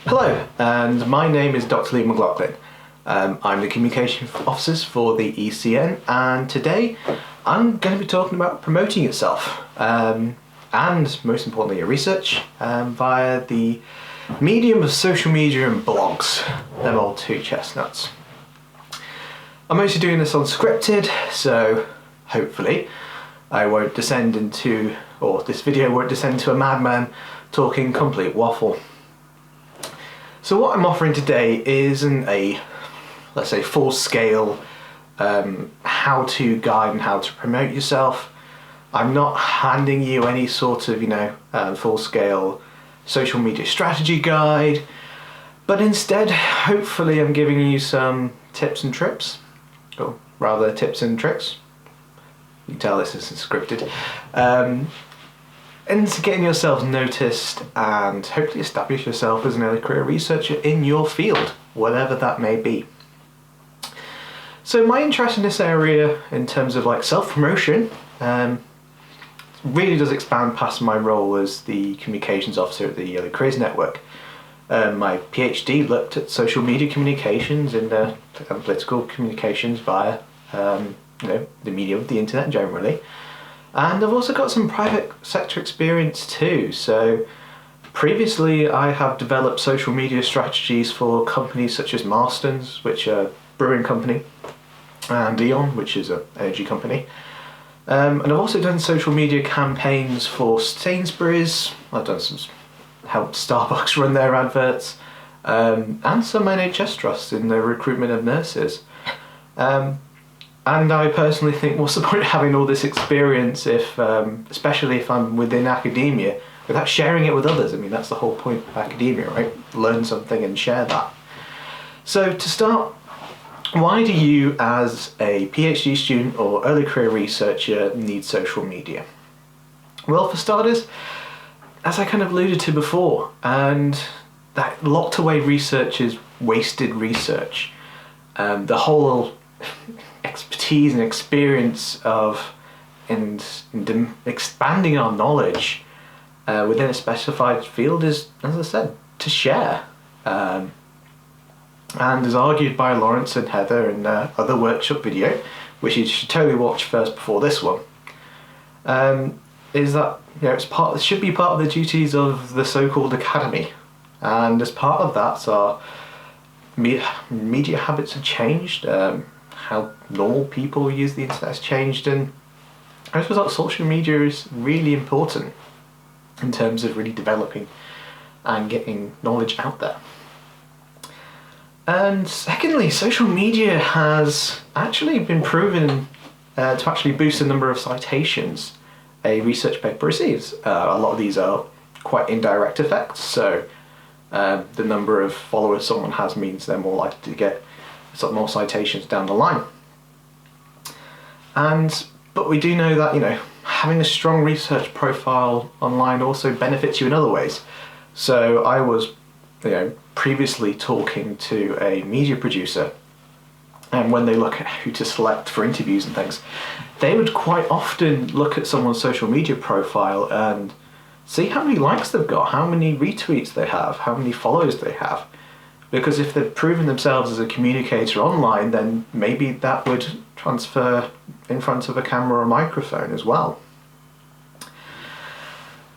Hello, and my name is Dr. Lee McLaughlin. I'm the Communication Officer for the ECN, and today I'm going to be talking about promoting yourself, and most importantly your research, via the medium of social media and blogs, them old two chestnuts. I'm mostly doing this unscripted, so hopefully I won't descend into, or this video won't descend to a madman talking complete waffle. So what I'm offering today isn't a, let's say, full-scale how-to guide and how to promote yourself. I'm not handing you any sort of, full-scale social media strategy guide, but instead, hopefully I'm giving you some tips and trips, or rather tips and tricks. You can tell this isn't scripted. Into getting yourself noticed and hopefully establish yourself as an early career researcher in your field, whatever that may be. So my interest in this area in terms of self-promotion really does expand past my role as the communications officer at the Early Careers Network. My PhD looked at social media communications and political communications via the medium of the internet generally. And I've also got some private sector experience too. So previously I have developed social media strategies for companies such as Marston's, which are a brewing company, and E.ON, which is an energy company. And I've also done social media campaigns for Sainsbury's. I've done helped Starbucks run their adverts, and some NHS trusts in the recruitment of nurses. And I personally think, what's the point of having all this experience if, especially if I'm within academia, without sharing it with others? I mean, that's the whole point of academia, right? Learn something and share that. So to start, why do you as a PhD student or early career researcher need social media? Well, for starters, as I kind of alluded to before, and that locked away research is wasted research. The whole expertise and experience of expanding our knowledge within a specified field is, as I said, to share. And as argued by Lawrence and Heather in other workshop video, which you should totally watch first before this one, is that it should be part of the duties of the so-called academy. And as part of that, our media habits have changed. How normal people use the internet has changed, and as a result, social media is really important in terms of really developing and getting knowledge out there. And secondly, social media has actually been proven to actually boost the number of citations a research paper receives. A lot of these are quite indirect effects, so the number of followers someone has means they're more likely to get some more citations down the line. But we do know that having a strong research profile online also benefits you in other ways. So I was previously talking to a media producer, and when they look at who to select for interviews and things, they would quite often look at someone's social media profile and see how many likes they've got, how many retweets they have, how many followers they have. Because if they've proven themselves as a communicator online, then maybe that would transfer in front of a camera or microphone as well.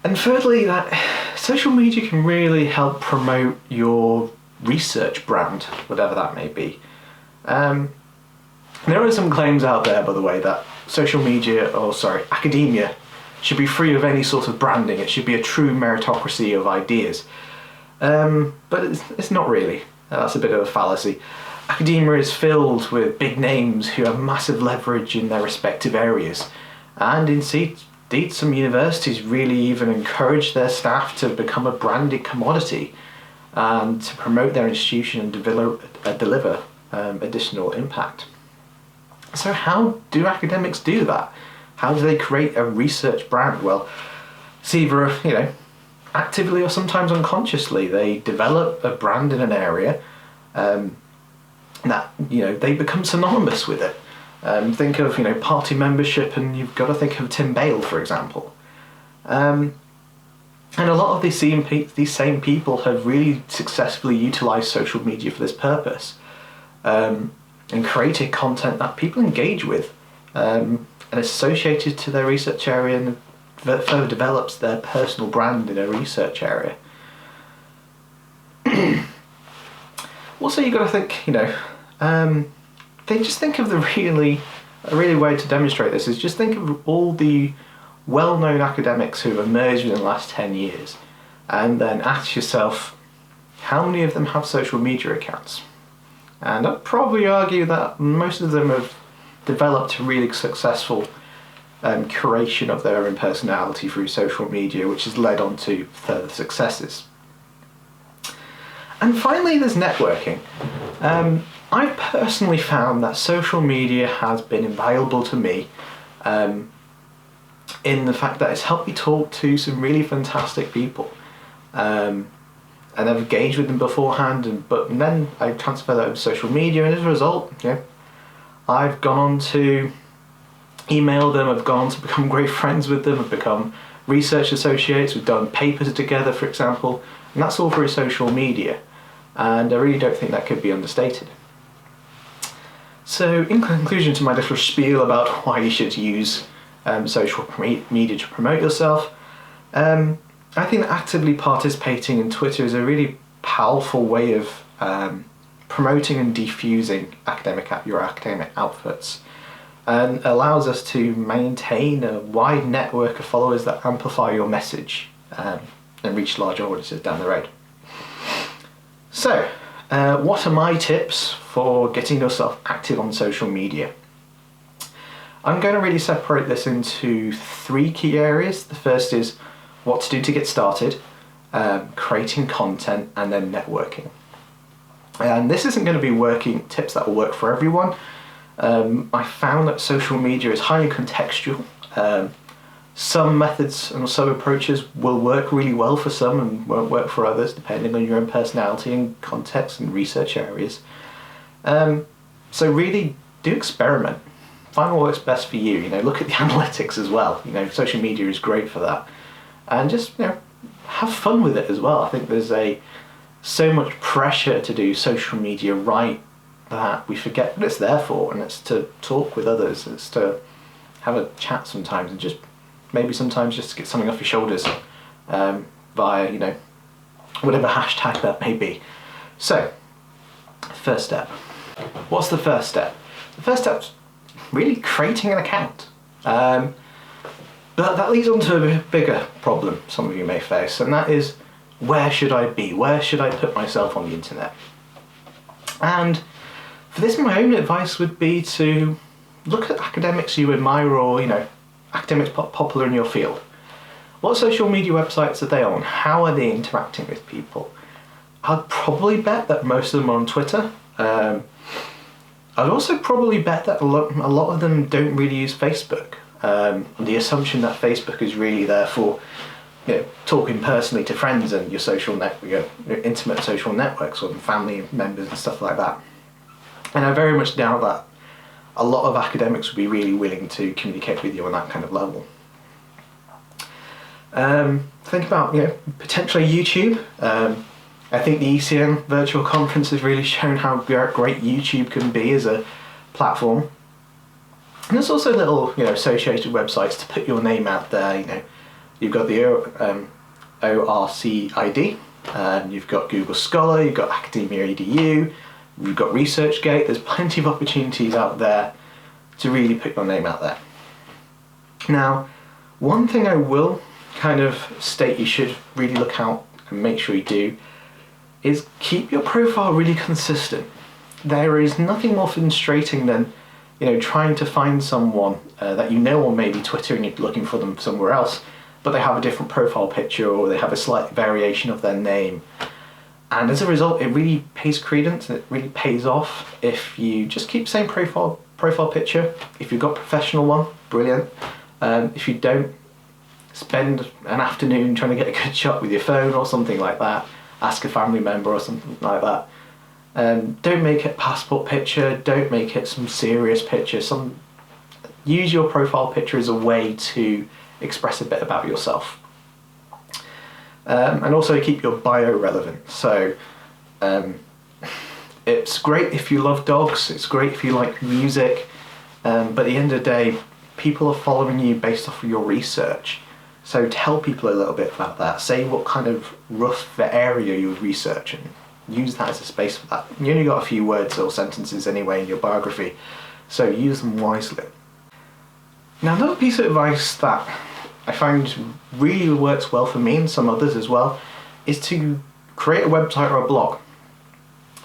And thirdly, that social media can really help promote your research brand, whatever that may be. There are some claims out there, by the way, that academia should be free of any sort of branding. It should be a true meritocracy of ideas. But it's not really. That's a bit of a fallacy. Academia is filled with big names who have massive leverage in their respective areas. And indeed, some universities really even encourage their staff to become a branded commodity and to promote their institution and deliver additional impact. So how do academics do that? How do they create a research brand? Well, it's either, actively or sometimes unconsciously, they develop a brand in an area that they become synonymous with it. Think of party membership, and you've got to think of Tim Bale, for example. And a lot of these same people have really successfully utilised social media for this purpose, and created content that people engage with, and associated to their research area, and further develops their personal brand in a research area. Also, you've got to think, think of a really way to demonstrate this is just think of all the well-known academics who have emerged in the last 10 years, and then ask yourself, how many of them have social media accounts? And I'd probably argue that most of them have developed a really successful curation of their own personality through social media, which has led on to further successes. And finally, there's networking. I've personally found that social media has been invaluable to me, in the fact that it's helped me talk to some really fantastic people. And I've engaged with them beforehand, and then I transfer that over to social media, and as a result, I've gone on to email them, I've gone on to become great friends with them, I've become research associates, we've done papers together, for example, and that's all through social media, and I really don't think that could be understated. So, in conclusion to my little spiel about why you should use social media to promote yourself, I think that actively participating in Twitter is a really powerful way of promoting and diffusing your academic outputs, and allows us to maintain a wide network of followers that amplify your message and reach large audiences down the road. So, what are my tips for getting yourself active on social media? I'm going to really separate this into 3 key areas. The first is what to do to get started, creating content, and then networking. And this isn't going to be tips that will work for everyone. I found that social media is highly contextual. Some methods and some approaches will work really well for some and won't work for others, depending on your own personality and context and research areas. So really do experiment. Find what works best for you. Look at the analytics as well. Social media is great for that, and just have fun with it as well. I think there's so much pressure to do social media right that we forget what it's there for, and it's to talk with others. It's to have a chat sometimes, and maybe sometimes just to get something off your shoulders via whatever hashtag that may be. So, first step. What's the first step? The first step's really creating an account. But that leads on to a bigger problem some of you may face, and that is, where should I be? Where should I put myself on the internet? And for this, my own advice would be to look at academics you admire, or academics popular in your field. What social media websites are they on? How are they interacting with people? I'd probably bet that most of them are on Twitter. I'd also probably bet that a lot of them don't really use Facebook. The assumption that Facebook is really there for talking personally to friends and your your intimate social networks or family members and stuff like that. And I very much doubt that a lot of academics would be really willing to communicate with you on that kind of level. Think about potentially YouTube. I think the ECN virtual conference has really shown how great YouTube can be as a platform. And there's also little associated websites to put your name out there. You've got the ORCID, you've got Google Scholar, you've got Academia EDU, you've got ResearchGate. There's plenty of opportunities out there to really put your name out there. Now, one thing I will kind of state you should really look out and make sure you do is keep your profile really consistent. There is nothing more frustrating than trying to find someone that on maybe Twitter, and you're looking for them somewhere else, but they have a different profile picture, or they have a slight variation of their name. And as a result, it really pays credence, and it really pays off if you just keep the same profile picture. If you've got a professional one, brilliant. If you don't, spend an afternoon trying to get a good shot with your phone or something like that. Ask a family member or something like that. Don't make it a passport picture, don't make it some serious picture. Use your profile picture as a way to express a bit about yourself. and also keep your bio relevant. So it's great if you love dogs, it's great if you like music, but at the end of the day, people are following you based off of your research. So tell people a little bit about that. Say what kind of rough area you're researching. Use that as a space for that. You only got a few words or sentences anyway in your biography, so use them wisely. Now, another piece of advice that I find really works well for me and some others as well is to create a website or a blog.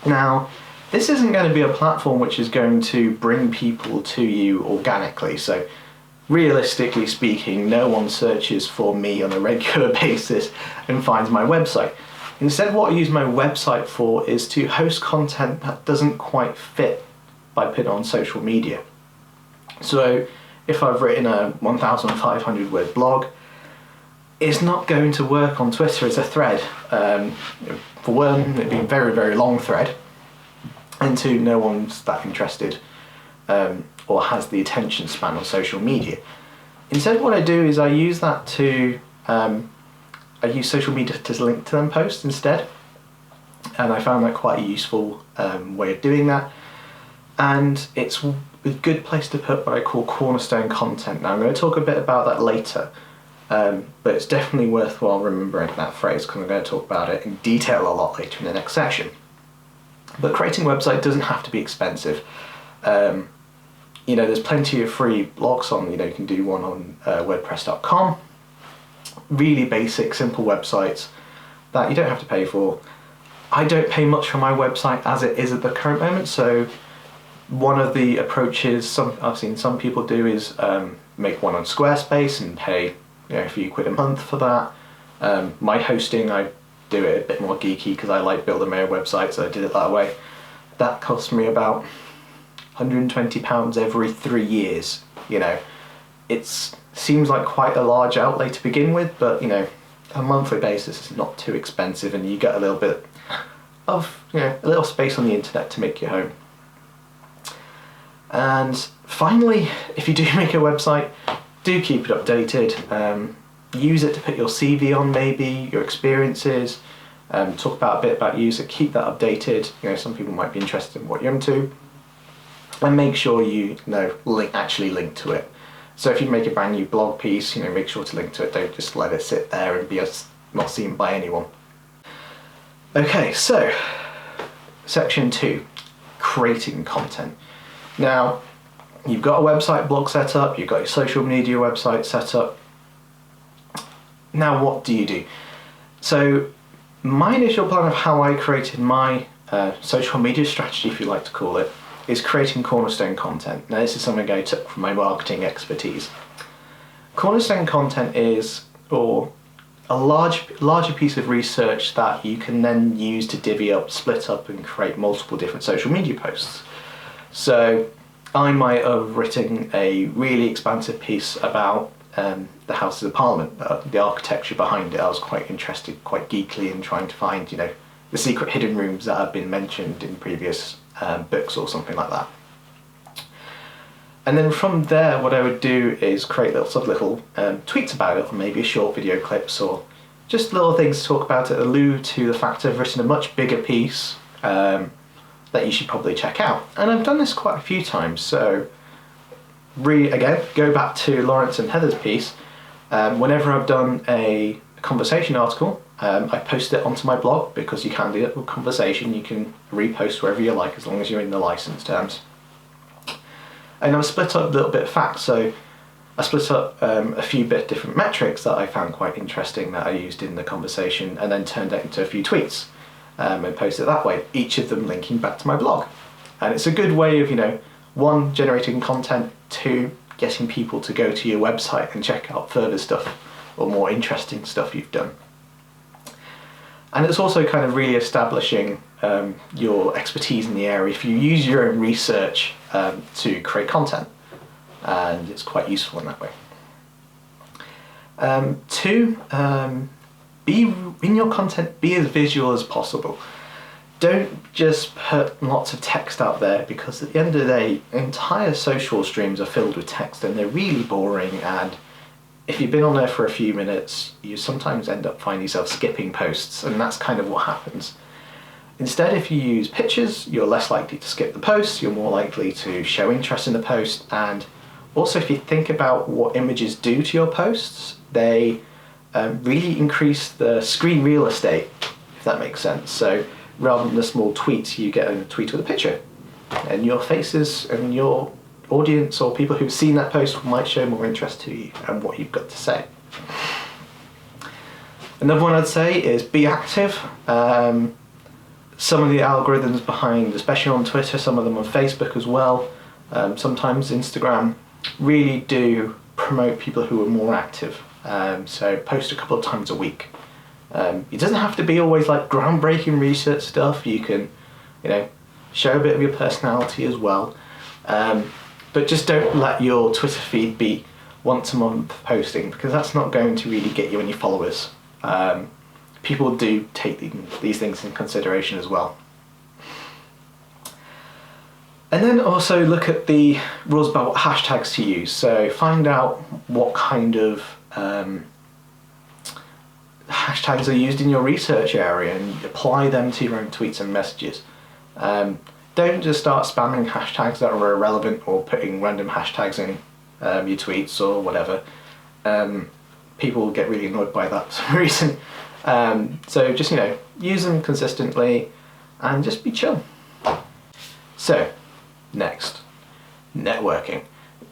Now, this isn't going to be a platform which is going to bring people to you organically, so realistically speaking, no one searches for me on a regular basis and finds my website. Instead, what I use my website for is to host content that doesn't quite fit by putting on social media. So if I've written a 1,500 word blog, it's not going to work on Twitter as a thread. For one, it'd be a very, very long thread, and two, no one's that interested or has the attention span on social media. Instead, what I do is I use that to I use social media to link to them posts instead, and I found that quite a useful way of doing that. And it's a good place to put what I call cornerstone content. Now, I'm going to talk a bit about that later, but it's definitely worthwhile remembering that phrase because I'm going to talk about it in detail a lot later in the next section. But creating a website doesn't have to be expensive. You know, there's plenty of free blogs on, you know, you can do one on WordPress.com. Really basic, simple websites that you don't have to pay for. I don't pay much for my website as it is at the current moment, so one of the approaches I've seen some people do is make one on Squarespace and pay, you know, a few quid a month for that. My hosting, I do it a bit more geeky because I like building my own website, so I did it that way. That cost me about £120 every 3 years. You know, it seems like quite a large outlay to begin with, but you know, on a monthly basis is not too expensive, and you get a little bit of, you know, a little space on the internet to make your home. And finally, if you do make a website, do keep it updated. Use it to put your CV on, maybe your experiences. Talk about a bit about you, so keep that updated. You know, some people might be interested in what you're into, and make sure you know actually link to it. So if you make a brand new blog piece, you know, make sure to link to it. Don't just let it sit there and be not seen by anyone. Okay, so section 2, creating content. Now, you've got a website blog set up, you've got your social media website set up. Now, what do you do? So my initial plan of how I created my social media strategy, if you like to call it, is creating cornerstone content. Now, this is something I took from my marketing expertise. Cornerstone content is a larger piece of research that you can then use to divvy up, split up, and create multiple different social media posts. So I might have written a really expansive piece about the Houses of Parliament, the architecture behind it. I was quite interested, quite geekly, in trying to find, you know, the secret hidden rooms that have been mentioned in previous books or something like that. And then from there, what I would do is create lots of little tweets about it, or maybe short video clips, or just little things to talk about it, allude to the fact I've written a much bigger piece that you should probably check out. And I've done this quite a few times, so again, go back to Lawrence and Heather's piece. Whenever I've done a conversation article, I post it onto my blog, because you can do it with conversation. You can repost wherever you like as long as you're in the license terms. And I've split up a little bit of facts, so I split up a few different metrics that I found quite interesting that I used in the conversation, and then turned it into a few tweets and posted it that way, each of them linking back to my blog. And it's a good way of, you know, 1, generating content, 2, getting people to go to your website and check out further stuff or more interesting stuff you've done. And it's also kind of really establishing your expertise in the area if you use your own research to create content, and it's quite useful in that way. 2, in your content, be as visual as possible. Don't just put lots of text out there, because at the end of the day, entire social streams are filled with text and they're really boring, and if you've been on there for a few minutes, you sometimes end up finding yourself skipping posts, and that's kind of what happens. Instead, if you use pictures, you're less likely to skip the post, you're more likely to show interest in the post, and also if you think about what images do to your posts, they really increase the screen real estate, if that makes sense. So rather than a small tweet, you get a tweet with a picture, and your faces and your audience or people who've seen that post might show more interest to you and what you've got to say. Another one I'd say is be active. Some of the algorithms behind, especially on Twitter, some of them on Facebook as well, sometimes Instagram, really do promote people who are more active. So post a couple of times a week. It doesn't have to be always like groundbreaking research stuff. You can, show a bit of your personality as well. But just don't let your Twitter feed be once a month posting, because that's not going to really get you any followers. People do take these things in consideration as well. And then also look at the rules about what hashtags to use. So find out what kind of hashtags are used in your research area and apply them to your own tweets and messages. Don't just start spamming hashtags that are irrelevant or putting random hashtags in your tweets or whatever. People get really annoyed by that for some reason. So just, use them consistently and just be chill. So, next, networking.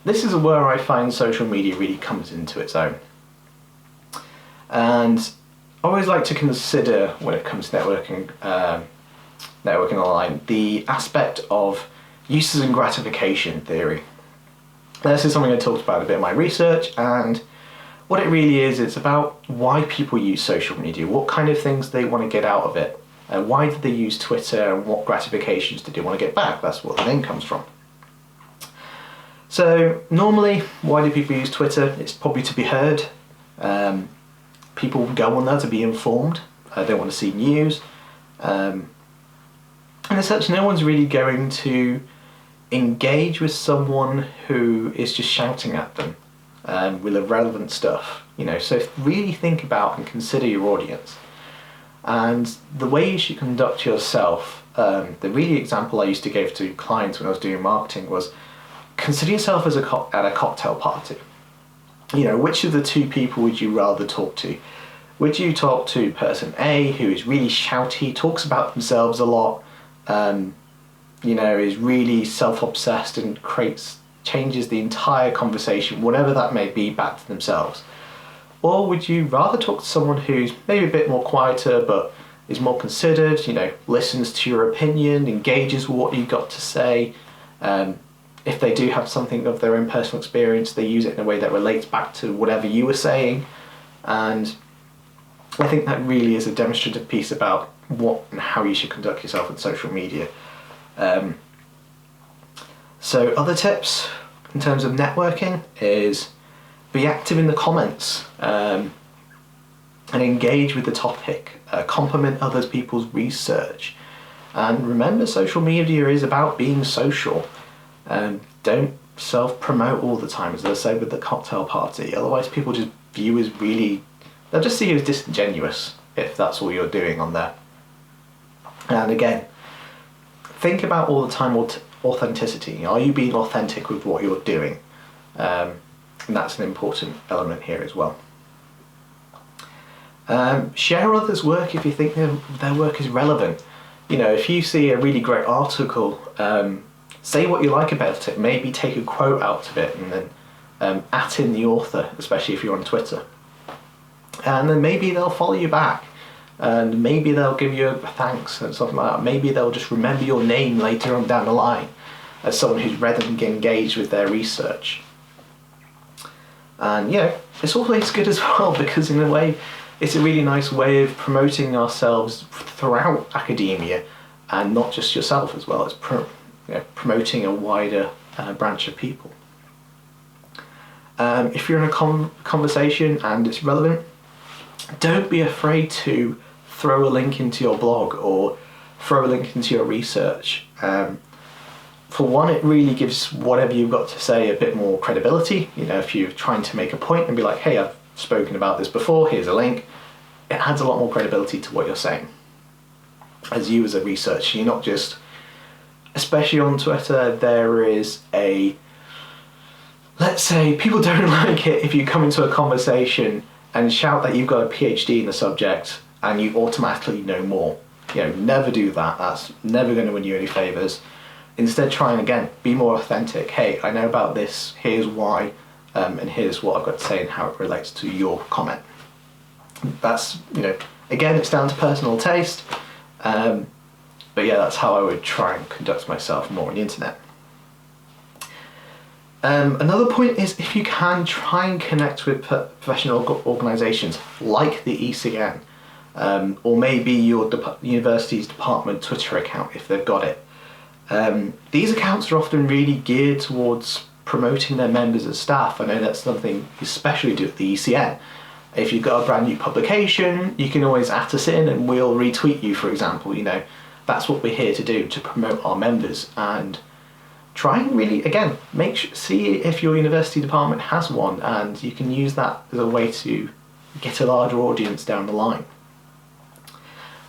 This is where I find social media really comes into its own. And I always like to consider, when it comes to networking online, the aspect of uses and gratification theory. This is something I talked about a bit in my research, and what it really is, it's about why people use social media, what kind of things they want to get out of it, and why did they use Twitter, and what gratifications did they want to get back. That's what the name comes from. So normally, why do people use Twitter? It's probably to be heard. People go on there to be informed. They want to see news. And as such, no one's really going to engage with someone who is just shouting at them with irrelevant stuff. So really think about and consider your audience. And the way you should conduct yourself, the really example I used to give to clients when I was doing marketing was, consider yourself as at a cocktail party. Which of the two people would you rather talk to? Would you talk to person A, who is really shouty, talks about themselves a lot, is really self-obsessed and changes the entire conversation, whatever that may be, back to themselves? Or would you rather talk to someone who's maybe a bit more quieter but is more considered, listens to your opinion, engages with what you've got to say? If they do have something of their own personal experience, they use it in a way that relates back to whatever you were saying. And I think that really is a demonstrative piece about what and how you should conduct yourself on social media. So other tips in terms of networking is be active in the comments and engage with the topic, compliment other people's research. And remember, social media is about being social. Don't self-promote all the time, as I said with the cocktail party. Otherwise people just view as they'll just see you as disingenuous if that's all you're doing on there. And again, think about all the time authenticity. Are you being authentic with what you're doing? And that's an important element here as well. Share others' work if you think their work is relevant. If you see a really great article, say what you like about it. Maybe take a quote out of it and then at in the author, especially if you're on Twitter. And then maybe they'll follow you back, and maybe they'll give you a thanks and something like that. Maybe they'll just remember your name later on down the line as someone who's read and engaged with their research. And it's always good as well, because in a way it's a really nice way of promoting ourselves throughout academia, and not just yourself as well. It's promoting a wider branch of people. If you're in a conversation and it's relevant, don't be afraid to throw a link into your blog or throw a link into your research. For one, it really gives whatever you've got to say a bit more credibility. You know, if you're trying to make a point and be like, hey, I've spoken about this before, here's a link, it adds a lot more credibility to what you're saying. As you as a researcher, you're not just, especially on Twitter, there is let's say people don't like it if you come into a conversation and shout that you've got a PhD in the subject and you automatically know more. You know, never do that. That's never going to win you any favours. Instead, try and, again, be more authentic. Hey, I know about this, here's why, and here's what I've got to say and how it relates to your comment. That's, you know, again, it's down to personal taste, but yeah, that's how I would try and conduct myself more on the internet. Another point is, if you can, try and connect with professional organisations like the ECN, or maybe your university's department Twitter account if they've got it. These accounts are often really geared towards promoting their members as staff. I know that's something you especially do at the ECN. If you've got a brand new publication, you can always at us in and we'll retweet you, for example. You know, that's what we're here to do, to promote our members, and try and really, again, see if your university department has one, and you can use that as a way to get a larger audience down the line.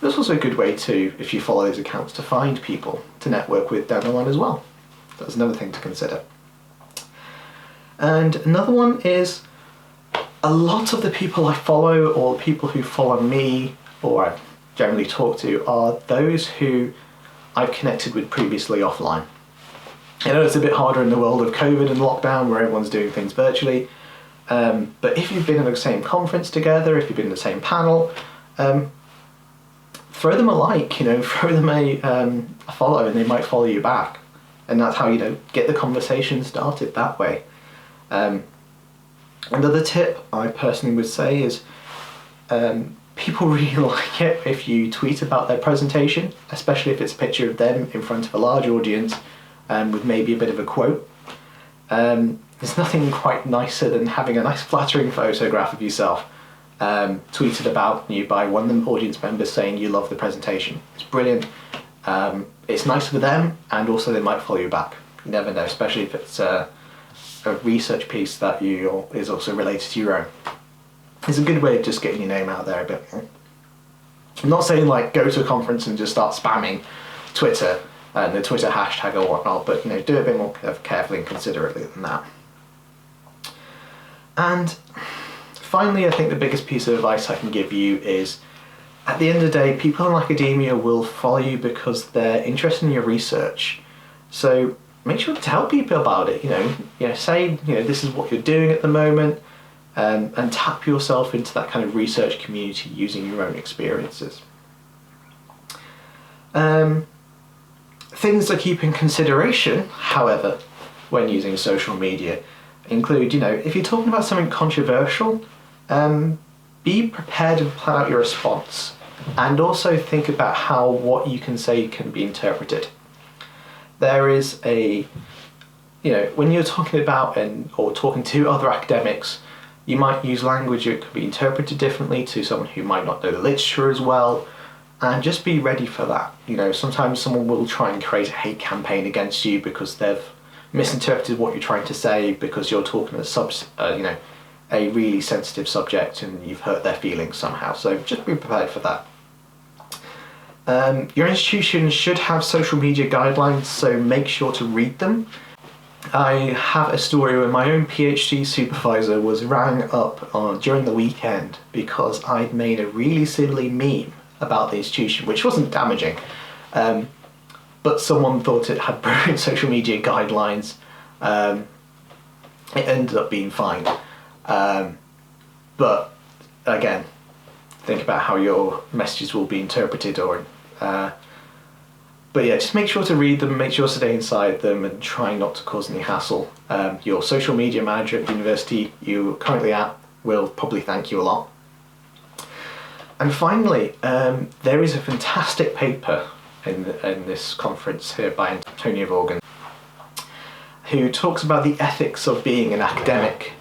There's also a good way to, if you follow those accounts, to find people to network with down the line as well. That's another thing to consider. And another one is, a lot of the people I follow, or people who follow me, or I generally talk to, are those who I've connected with previously offline. I know it's a bit harder in the world of COVID and lockdown where everyone's doing things virtually, but if you've been in the same conference together, if you've been in the same panel, throw them a like, you know, throw them a follow, and they might follow you back. And that's how, you know, get the conversation started that way. Another tip I personally would say is, people really like it if you tweet about their presentation, especially if it's a picture of them in front of a large audience, with maybe a bit of a quote. There's nothing quite nicer than having a nice flattering photograph of yourself tweeted about you by one of the audience members saying you love the presentation. It's brilliant. It's nice for them, and also they might follow you back. You never know, especially if it's a research piece that is also related to your own. It's a good way of just getting your name out there a bit more. I'm not saying like go to a conference and just start spamming Twitter and the Twitter hashtag or whatnot, but you know, do it a bit more carefully and considerately than that. And finally, I think the biggest piece of advice I can give you is, at the end of the day, people in academia will follow you because they're interested in your research. So make sure to tell people about it. You know, say, you know, this is what you're doing at the moment, and tap yourself into that kind of research community using your own experiences. Things to keep in consideration, however, when using social media include, you know, if you're talking about something controversial, be prepared and plan out your response, and also think about how what you can say can be interpreted. There is you know, when you're talking about or talking to other academics, you might use language that could be interpreted differently to someone who might not know the literature as well, and just be ready for that. You know, sometimes someone will try and create a hate campaign against you because they've misinterpreted what you're trying to say because you're talking you know, a really sensitive subject and you've hurt their feelings somehow. So just be prepared for that. Your institution should have social media guidelines, so make sure to read them. I have a story where my own PhD supervisor was rang up during the weekend because I'd made a really silly meme about the institution, which wasn't damaging, but someone thought it had broken social media guidelines. It ended up being fine. But again, think about how your messages will be interpreted, but yeah, just make sure to read them, make sure to stay inside them, and try not to cause any hassle. Your social media manager at the university you're currently at will probably thank you a lot. And finally, there is a fantastic paper in this conference here by Antonio Vaughan, who talks about the ethics of being an academic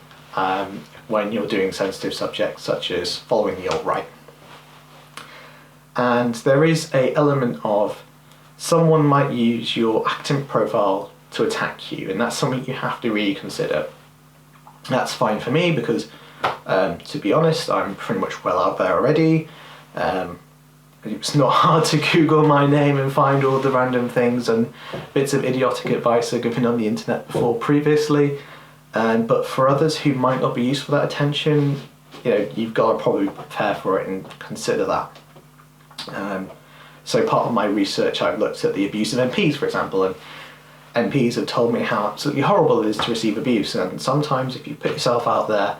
when you're doing sensitive subjects such as following the alt-right. And there is an element of someone might use your academic profile to attack you, and that's something you have to really consider. That's fine for me because, to be honest, I'm pretty much well out there already. It's not hard to Google my name and find all the random things and bits of idiotic advice I've given on the internet before previously. But for others who might not be used for that attention, you've got to probably prepare for it and consider that. So part of my research, I've looked at the abuse of MPs, for example, and MPs have told me how absolutely horrible it is to receive abuse, and sometimes if you put yourself out there,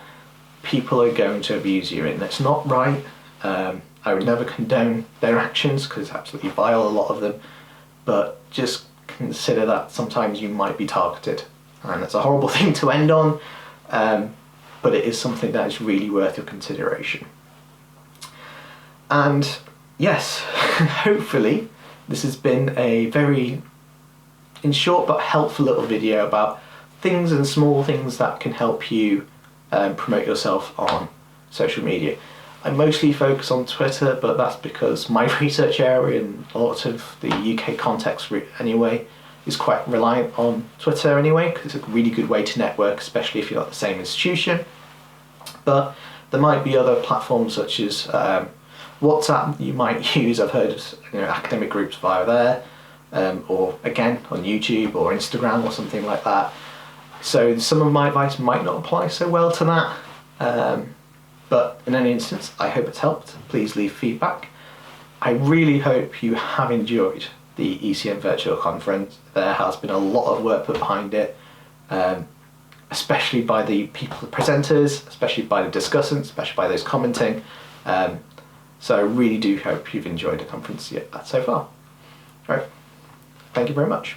people are going to abuse you, and that's not right. I would never condone their actions because it's absolutely vile, a lot of them, but just consider that sometimes you might be targeted, and it's a horrible thing to end on, but it is something that is really worth your consideration. And yes, hopefully this has been a very, in short but helpful little video about things and small things that can help you promote yourself on social media. I mostly focus on Twitter, but that's because my research area and a lot of the UK context anyway is quite reliant on Twitter anyway, because it's a really good way to network, especially if you're not the same institution. But there might be other platforms such as WhatsApp you might use. I've heard of academic groups via there, or again on YouTube or Instagram or something like that. So some of my advice might not apply so well to that. But in any instance, I hope it's helped. Please leave feedback. I really hope you have enjoyed the ECN virtual conference. There has been a lot of work put behind it, especially by the people, the presenters, especially by the discussants, especially by those commenting. So I really do hope you've enjoyed the conference so far. All right, thank you very much.